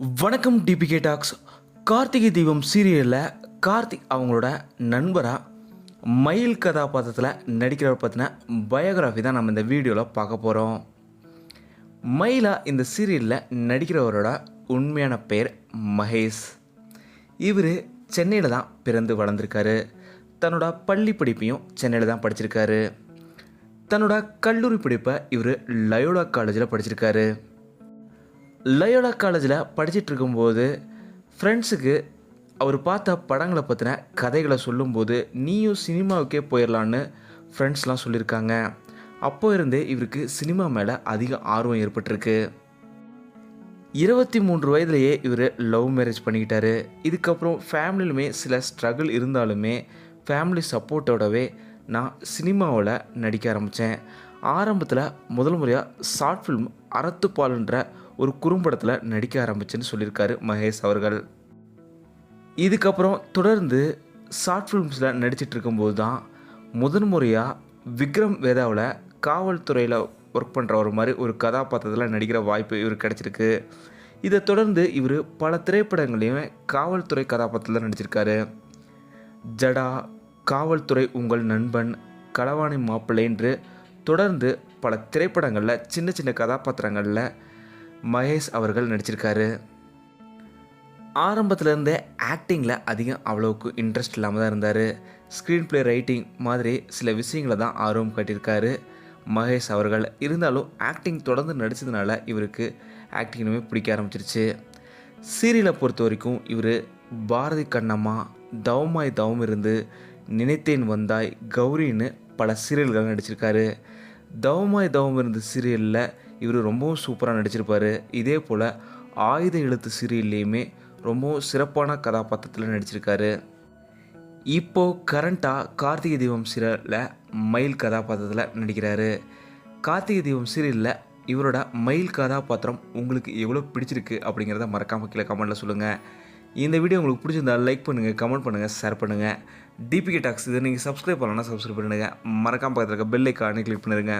வணக்கம் DPK tax. Karthigai Deepam சீரியலில் கார்த்திக் அவங்களோட நண்பராக மயில் கதாபாத்திரத்தில் நடிக்கிறவர் பற்றின பயோகிராஃபி தான் நம்ம இந்த வீடியோவில் பார்க்க போகிறோம். மயிலா இந்த சீரியலில் நடிக்கிறவரோட உண்மையான பெயர் மகேஷ். இவர் சென்னையில் தான் பிறந்து வளர்ந்துருக்காரு. தன்னோட பள்ளி படிப்பையும் சென்னையில் தான் படிச்சிருக்காரு. தன்னோட கல்லூரி படிப்பை இவர் லயோலா காலேஜில் படிச்சிருக்காரு. லயோலா காலேஜில் படிச்சுட்டு இருக்கும்போது ஃப்ரெண்ட்ஸுக்கு அவர் பார்த்த படங்களை பற்றின கதைகளை சொல்லும்போது நீயும் சினிமாவுக்கே போயிடலான்னு ஃப்ரெண்ட்ஸ்லாம் சொல்லியிருக்காங்க. அப்போ இருந்தே இவருக்கு சினிமா மேலே அதிக ஆர்வம் ஏற்பட்டிருக்கு. 23 வயதுலேயே இவர் லவ் மேரேஜ் பண்ணிக்கிட்டாரு. இதுக்கப்புறம் ஃபேமிலியிலுமே சில ஸ்ட்ரகிள் இருந்தாலுமே ஃபேமிலி சப்போர்ட்டோடவே நான் சினிமாவில் நடிக்க ஆரம்பித்தேன். ஆரம்பத்தில் முதல் முறையாக ஷார்ட் ஃபிலிம் அறத்துப்பால்ன்ற ஒரு குறும்படத்தில் நடிக்க ஆரம்பிச்சேன்னு சொல்லியிருக்காரு மகேஷ் அவர்கள். இதுக்கப்புறம் தொடர்ந்து ஷார்ட் ஃபிலிம்ஸில் நடிச்சிட்டு இருக்கும்போது தான் முதன் முறையாக விக்ரம் வேதாவில் காவல்துறையில் ஒர்க் பண்ணுற ஒரு மாதிரி ஒரு கதாபாத்திரத்தில் நடிக்கிற வாய்ப்பு இவருக்கு கிடச்சிருக்கு. இதை தொடர்ந்து இவர் பல திரைப்படங்களையுமே காவல்துறை கதாபாத்திரத்தில் நடிச்சிருக்காரு. ஜடா, காவல்துறை உங்கள் நண்பன், களவாணி மாப்பிள்ளை என்று தொடர்ந்து பல திரைப்படங்களில் சின்ன சின்ன கதாபாத்திரங்களில் மகேஷ் அவர்கள் நடிச்சிருக்காரு. ஆரம்பத்திலேருந்தே ஆக்டிங்கில் அதிகம் அவ்வளோக்கு இன்ட்ரெஸ்ட் இல்லாமல் தான் இருந்தார். ஸ்க்ரீன் ப்ளே ரைட்டிங் மாதிரி சில விஷயங்களை தான் ஆர்வம் காட்டியிருக்காரு மகேஷ் அவர்கள். இருந்தாலும் ஆக்டிங் தொடர்ந்து நடித்ததுனால இவருக்கு ஆக்டிங்குமே பிடிக்க ஆரம்பிச்சிருச்சு. சீரியலை பொறுத்த வரைக்கும் இவர் பாரதி கண்ணம்மா, தவமாய் தவம் இருந்து, நினைத்தேன் வந்தாய், கௌரின்னு பல சீரியல்கள் நடிச்சிருக்காரு. தவமாய் தவம் இருந்து சீரியலில் இவர் ரொம்பவும் சூப்பராக நடிச்சிருப்பார். இதே போல் ஆயுத எழுத்து சீரியல்லையுமே ரொம்பவும் சிறப்பான கதாபாத்திரத்தில் நடிச்சிருக்காரு. இப்போது கரண்ட்டாக கார்த்திகை தீபம் சீரியலில் மயில் கதாபாத்திரத்தில் நடிக்கிறாரு. கார்த்திகை தீபம் சீரியலில் இவரோட மயில் கதாபாத்திரம் உங்களுக்கு எவ்வளோ பிடிச்சிருக்கு அப்படிங்கிறத மறக்காமல் கீழே கமெண்ட்டில் சொல்லுங்கள். இந்த வீடியோ உங்களுக்கு பிடிச்சிருந்தால் லைக் பண்ணுங்கள், கமெண்ட் பண்ணுங்கள், ஷேர் பண்ணுங்கள். டிபிகே டாக்ஸ் இதை நீங்கள் சப்ஸ்கிரைப் பண்ணலன்னா சப்ஸ்கிரைப் பண்ணுங்கள். மறக்காமல் பக்கத்தில் இருக்க பெல் ஐக்கானை கிளிக் பண்ணிடுங்க.